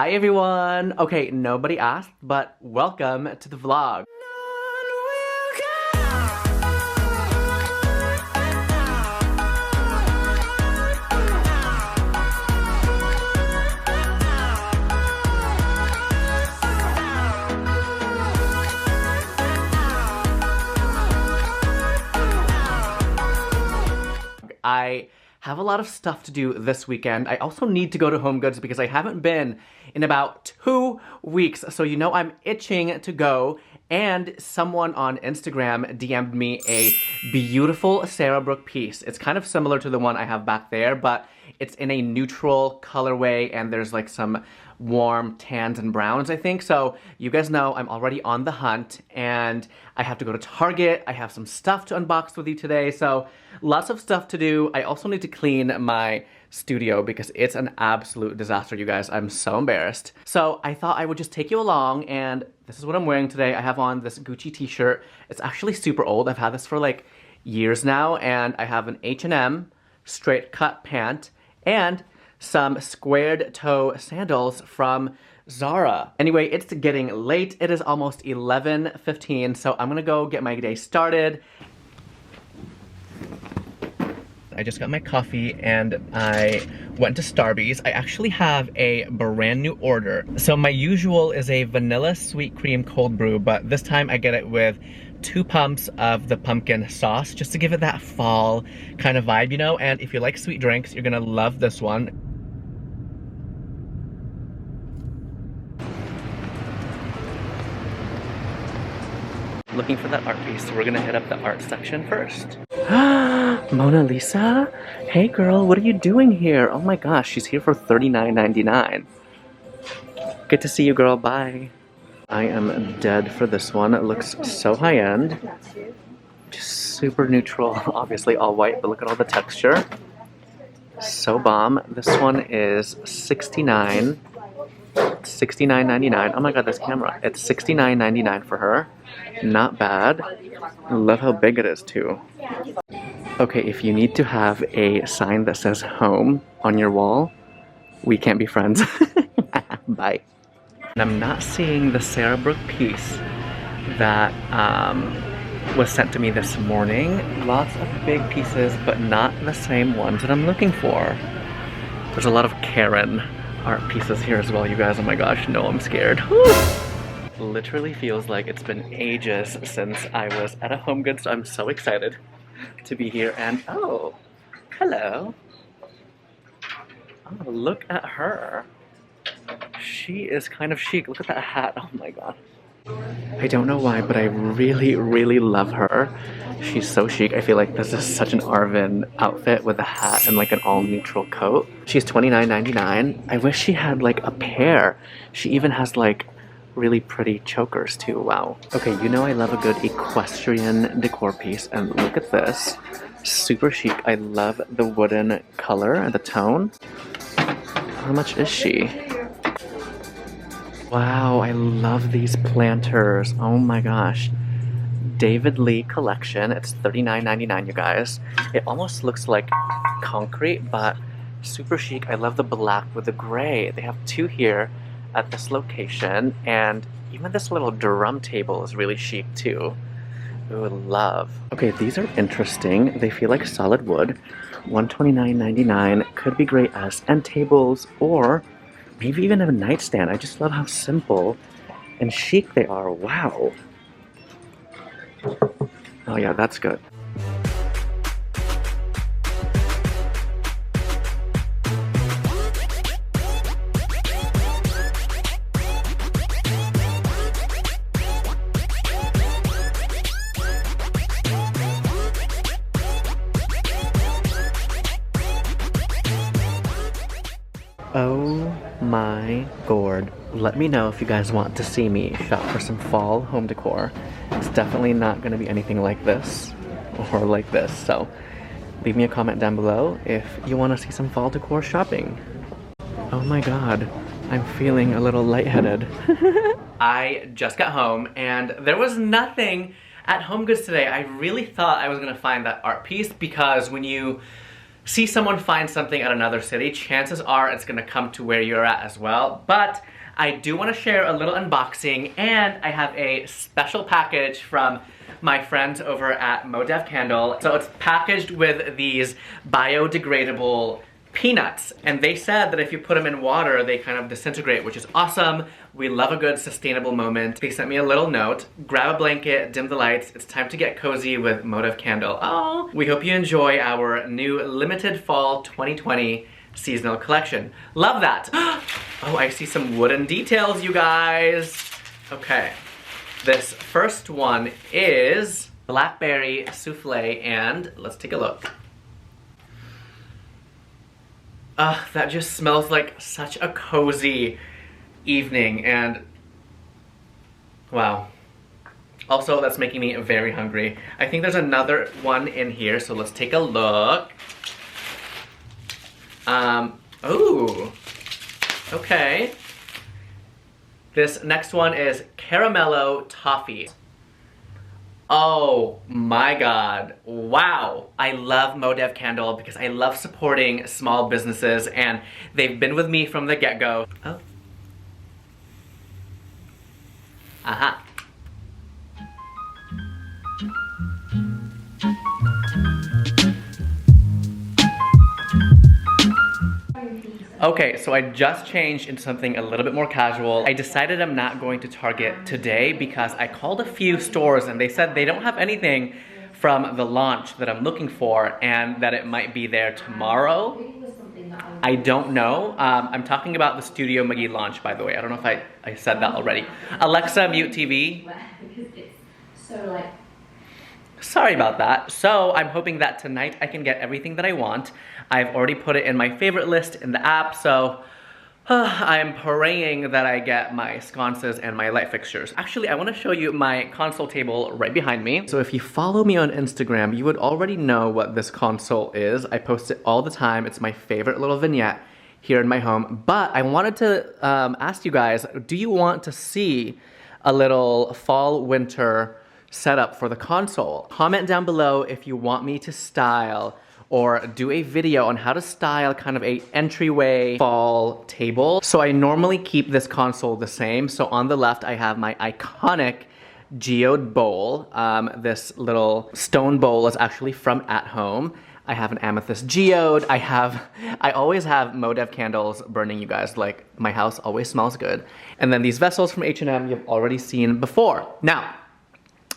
Hi everyone! Okay, nobody asked, but welcome to the vlog. I have a lot of stuff to do this weekend. I also need to go to HomeGoods because I haven't been in about 2 weeks. So you know I'm itching to go, and someone on Instagram DM'd me a beautiful Sarah Brooke piece. It's kind of similar to the one I have back there, but it's in a neutral colorway and there's like some warm tans and browns, I think. So you guys know I'm already on the hunt and I have to go to Target. I have some stuff to unbox with you today. So lots of stuff to do. I also need to clean my studio because it's an absolute disaster, you guys. I'm so embarrassed. So I thought I would just take you along, and this is what I'm wearing today. I have on this Gucci t-shirt. It's actually super old. I've had this for like years now, and I have an H&M straight cut pant and some squared toe sandals from Zara. Anyway, it's getting late. It is almost 11:15, so I'm gonna go get my day started. I just got my coffee and I went to Starbucks. I actually have a brand new order. So my usual is a vanilla sweet cream cold brew, but this time I get it with 2 pumps of the pumpkin sauce just to give it that fall kind of vibe, you know? And if you like sweet drinks, you're gonna love this one. Looking for that art piece, so we're gonna hit up the art section first. Mona Lisa? Hey girl, what are you doing here? Oh my gosh, she's here for $39.99. Good to see you, girl. Bye. I am dead for this one. It looks so high-end. Just super neutral, obviously all white, but look at all the texture. So bomb. This one is $69.99. Oh my god, this camera. It's $69.99 for her. Not bad. Love how big it is too. Okay, if you need to have a sign that says home on your wall, we can't be friends. Bye. And I'm not seeing the Sarah Brooke piece that was sent to me this morning. Lots of big pieces, but not the same ones that I'm looking for. There's a lot of Karen art pieces here as well, you guys. Oh my gosh, no, I'm scared. Literally feels like it's been ages since I was at a HomeGoods, so I'm so excited to be here. And oh, hello. Oh, look at her. She is kind of chic. Look at that hat. Oh my god. I don't know why, but I really, really love her. She's so chic. I feel like this is such an Arvin outfit with a hat and like an all-neutral coat. She's $29.99. I wish she had like a pair. She even has like really pretty chokers too. Wow. Okay, you know I love a good equestrian decor piece, and look at this. Super chic. I love the wooden color and the tone. How much is she? Wow, I love these planters. Oh my gosh. David Lee collection. It's $39.99, you guys. It almost looks like concrete, but super chic. I love the black with the gray. They have 2 here at this location, and even this little drum table is really chic too. Ooh, love. Okay, these are interesting. They feel like solid wood. $129.99. Could be great as end tables, or maybe even a nightstand. I just love how simple and chic they are. Wow. Oh yeah, that's good. Oh my gourd. Let me know if you guys want to see me shop for some fall home decor. It's definitely not going to be anything like this or like this, so leave me a comment down below if you want to see some fall decor shopping. Oh my god, I'm feeling a little lightheaded. I just got home and there was nothing at HomeGoods today. I really thought I was going to find that art piece because when you see someone find something at another city, chances are it's gonna come to where you're at as well. But I do wanna share a little unboxing, and I have a special package from my friends over at Modev Candle. So it's packaged with these biodegradable peanuts, and they said that if you put them in water, they kind of disintegrate, which is awesome. We love a good sustainable moment. They sent me a little note. Grab a blanket, dim the lights. It's time to get cozy with Modev Candle. Oh, we hope you enjoy our new limited fall 2020 seasonal collection. Love that. Oh, I see some wooden details, you guys. Okay, this first one is blackberry souffle, and let's take a look. That just smells like such a cozy evening, and wow. Also, that's making me very hungry. I think there's another one in here, so let's take a look. Ooh, okay. This next one is Caramello Toffee. Oh my god, wow. I love Modev Candle because I love supporting small businesses, and they've been with me from the get-go. Oh. Aha. Okay, so I just changed into something a little bit more casual. I decided I'm not going to Target today because I called a few stores and they said they don't have anything from the launch that I'm looking for, and that it might be there tomorrow. I don't know. I'm talking about the Studio McGee launch, by the way. I don't know if I said that already. Alexa, mute TV. Sorry about that. So I'm hoping that tonight I can get everything that I want. I've already put it in my favorite list in the app, so I'm praying that I get my sconces and my light fixtures. Actually, I want to show you my console table right behind me. So if you follow me on Instagram, you would already know what this console is. I post it all the time. It's my favorite little vignette here in my home. But I wanted to ask you guys, do you want to see a little fall-winter setup for the console? Comment down below if you want me to style or do a video on how to style kind of a entryway fall table. So I normally keep this console the same. So on the left, I have my iconic geode bowl. This little stone bowl is actually from At Home. I have an amethyst geode. I always have Modev candles burning, you guys. Like, my house always smells good. And then these vessels from H&M you've already seen before. Now,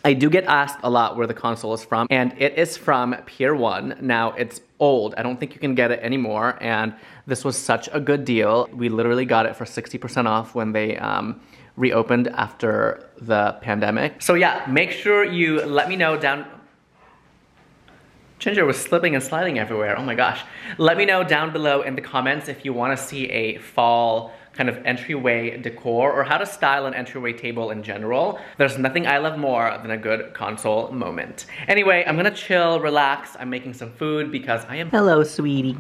I do get asked a lot where the console is from, and it is from Pier 1. Now, it's old. I don't think you can get it anymore, and this was such a good deal. We literally got it for 60% off when they reopened after the pandemic. So yeah, make sure you let me know down... Ginger was slipping and sliding everywhere, oh my gosh. Let me know down below in the comments if you want to see a fall kind of entryway decor, or how to style an entryway table in general. There's nothing I love more than a good console moment. Anyway, I'm gonna chill, relax. I'm making some food because I am... Hello, sweetie.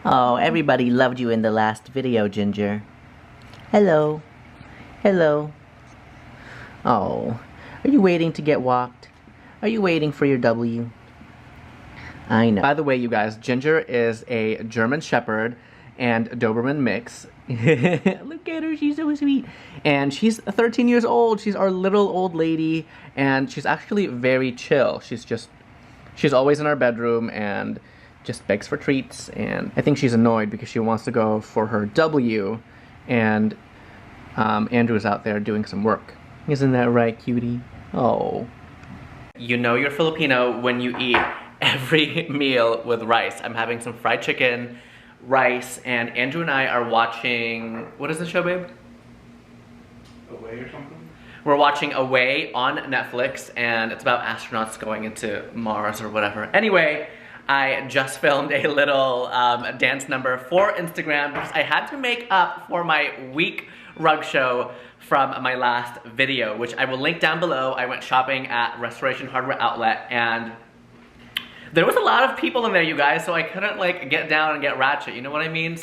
Oh, everybody loved you in the last video, Ginger. Hello. Hello. Oh, are you waiting to get walked? Are you waiting for your W? I know. By the way, you guys, Ginger is a German Shepherd and Doberman mix. Look at her, she's so sweet. And she's 13 years old. She's our little old lady, and she's actually very chill. She's always in our bedroom and just begs for treats, and I think she's annoyed because she wants to go for her W, and Andrew's out there doing some work. Isn't that right, cutie? Oh. You know you're Filipino when you eat every meal with rice. I'm having some fried chicken, rice, and Andrew and I are watching... What is the show, babe? Away or something? We're watching Away on Netflix, and it's about astronauts going into Mars or whatever. Anyway, I just filmed a little dance number for Instagram because I had to make up for my weak rug show from my last video, which I will link down below. I went shopping at Restoration Hardware Outlet, and there was a lot of people in there, you guys, so I couldn't like get down and get ratchet, you know what I mean?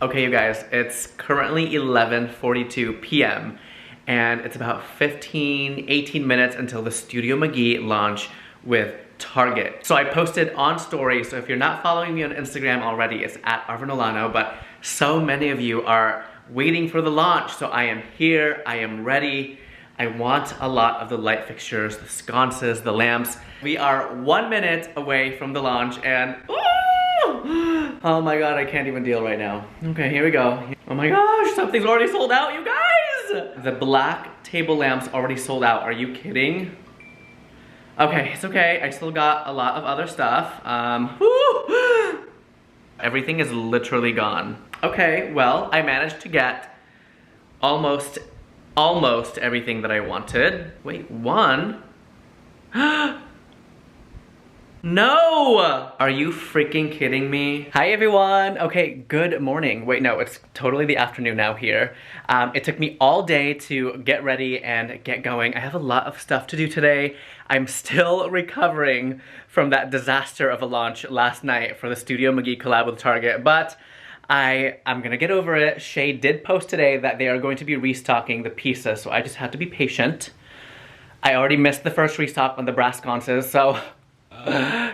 Okay, you guys, it's currently 11:42 p.m. and it's about 18 minutes until the Studio McGee launch with Target. So I posted on story, so if you're not following me on Instagram already, it's at Arvin Olano, but so many of you are waiting for the launch, so I am here, I am ready. I want a lot of the light fixtures, the sconces, the lamps. We are 1 minute away from the launch, and oh my god, I can't even deal right now. Okay, here we go. Oh my gosh, something's already sold out, you guys! The black table lamps already sold out, are you kidding? Okay, it's okay, I still got a lot of other stuff. Everything is literally gone. Okay, well, I managed to get almost everything that I wanted. Wait, one? No! Are you freaking kidding me? Hi everyone! Okay, good morning. Wait, no, it's totally the afternoon now here. It took me all day to get ready and get going. I have a lot of stuff to do today. I'm still recovering from that disaster of a launch last night for the Studio McGee collab with Target, but I'm gonna get over it. Shay did post today that they are going to be restocking the pieces, so I just had to be patient. I already missed the first restock on the brass sconces, so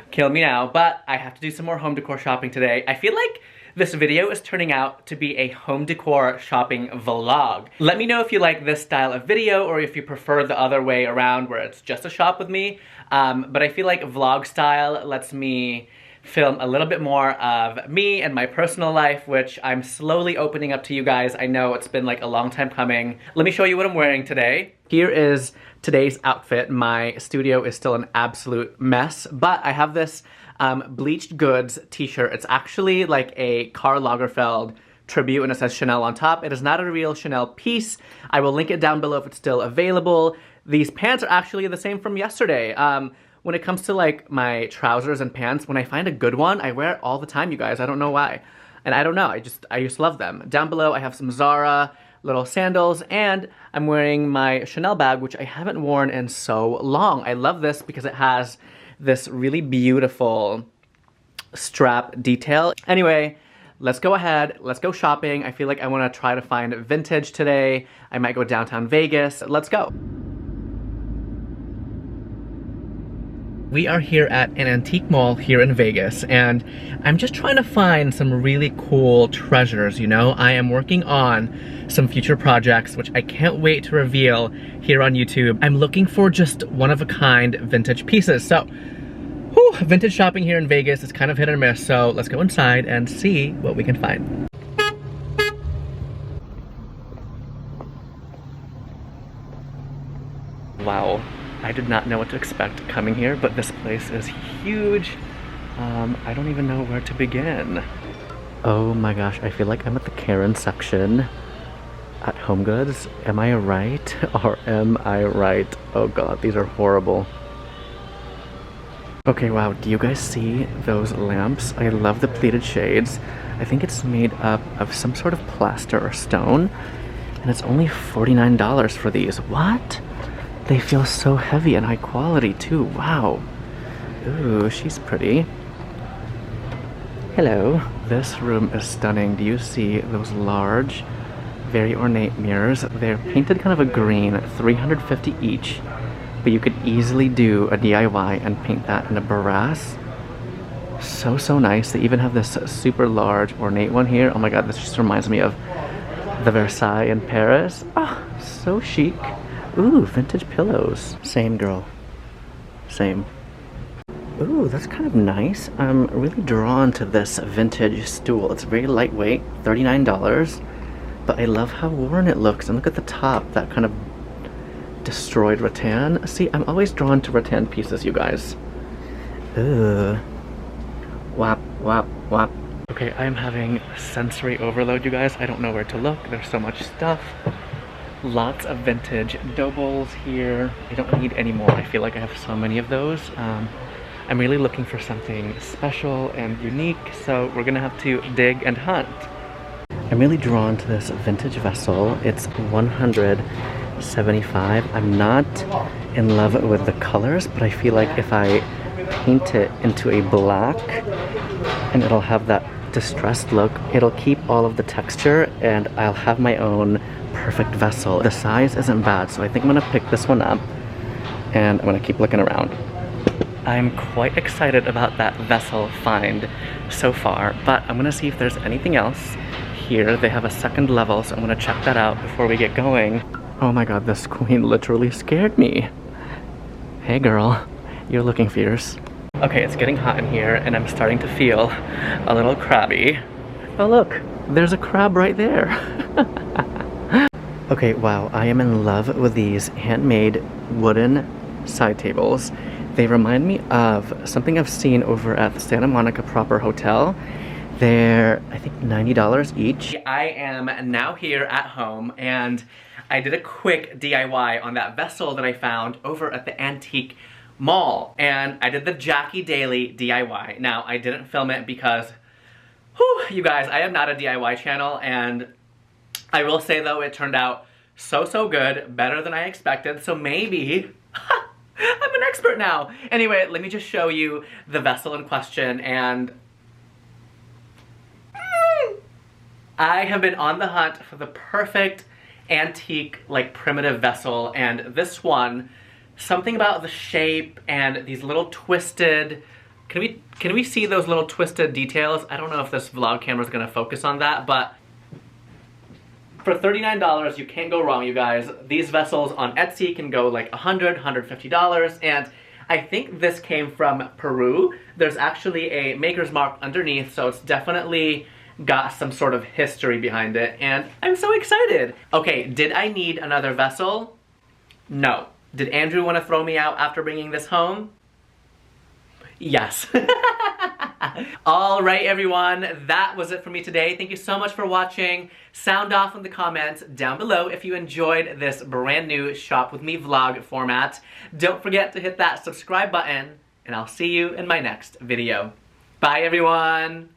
kill me now, but I have to do some more home decor shopping today. I feel like this video is turning out to be a home decor shopping vlog. Let me know if you like this style of video or if you prefer the other way around where it's just a shop with me, but I feel like vlog style lets me film a little bit more of me and my personal life, which I'm slowly opening up to you guys. I know it's been like a long time coming. Let me show you what I'm wearing today. Here is today's outfit. My studio is still an absolute mess, but I have this Bleached Goods t-shirt. It's actually like a Karl Lagerfeld tribute and it says Chanel on top. It is not a real Chanel piece. I will link it down below if it's still available. These pants are actually the same from yesterday. When it comes to like my trousers and pants, when I find a good one, I wear it all the time, you guys. I don't know why. And I don't know, I just love them. Down below, I have some Zara little sandals, and I'm wearing my Chanel bag, which I haven't worn in so long. I love this because it has this really beautiful strap detail. Anyway, let's go ahead, let's go shopping. I feel like I wanna try to find vintage today. I might go downtown Vegas. Let's go. We are here at an antique mall here in Vegas, and I'm just trying to find some really cool treasures, you know? I am working on some future projects, which I can't wait to reveal here on YouTube. I'm looking for just one-of-a-kind vintage pieces. So, vintage shopping here in Vegas is kind of hit or miss, so let's go inside and see what we can find. Wow. I did not know what to expect coming here, but this place is huge. I don't even know where to begin. Oh my gosh, I feel like I'm at the Karen section at HomeGoods. Am I right or am I right? Oh god, these are horrible. Okay, wow, do you guys see those lamps? I love the pleated shades. I think it's made up of some sort of plaster or stone, and it's only $49 for these. What? They feel so heavy and high quality too, wow. Ooh, she's pretty. Hello. This room is stunning. Do you see those large, very ornate mirrors? They're painted kind of a green, $350 each, but you could easily do a DIY and paint that in a brass. So, so nice. They even have this super large, ornate one here. Oh my god, this just reminds me of the Versailles in Paris. Oh, so chic. Ooh, vintage pillows. Same, girl. Same. Ooh, that's kind of nice. I'm really drawn to this vintage stool. It's very lightweight, $39, but I love how worn it looks. And look at the top, that kind of destroyed rattan. See, I'm always drawn to rattan pieces, you guys. Ugh. Wap, wap, wap. Okay, I'm having sensory overload, you guys. I don't know where to look. There's so much stuff. Lots of vintage dough bowls here. I don't need any more. I feel like I have so many of those. I'm really looking for something special and unique, so we're gonna have to dig and hunt. I'm really drawn to this vintage vessel. It's $175. I'm not in love with the colors, but I feel like if I paint it into a black and it'll have that distressed look, it'll keep all of the texture and I'll have my own perfect vessel. The size isn't bad, so I think I'm gonna pick this one up and I'm gonna keep looking around. I'm quite excited about that vessel find so far, but I'm gonna see if there's anything else here. They have a second level, so I'm gonna check that out before we get going. Oh my god, this queen literally scared me. Hey girl, you're looking fierce. Okay, it's getting hot in here and I'm starting to feel a little crabby. Oh look, there's a crab right there. Okay, wow, I am in love with these handmade wooden side tables. They remind me of something I've seen over at the Santa Monica Proper Hotel. They're, I think, $90 each. I am now here at home and I did a quick DIY on that vessel that I found over at the antique mall. And I did the Jackie Daily DIY. Now, I didn't film it because, whew, you guys, I am not a DIY channel, and I will say though, it turned out so good, better than I expected, so maybe I'm an expert now. Anyway, let me just show you the vessel in question, and I have been on the hunt for the perfect antique, like primitive vessel, and this one, something about the shape and these little twisted, can we see those little twisted details? I don't know if this vlog camera is gonna focus on that, but for $39, you can't go wrong, you guys. These vessels on Etsy can go like $100, $150, and I think this came from Peru. There's actually a maker's mark underneath, so it's definitely got some sort of history behind it, and I'm so excited. Okay, did I need another vessel? No. Did Andrew want to throw me out after bringing this home? Yes. All right, everyone, that was it for me today. Thank you so much for watching. Sound off in the comments down below if you enjoyed this brand new Shop With Me vlog format. Don't forget to hit that subscribe button, and I'll see you in my next video. Bye, everyone.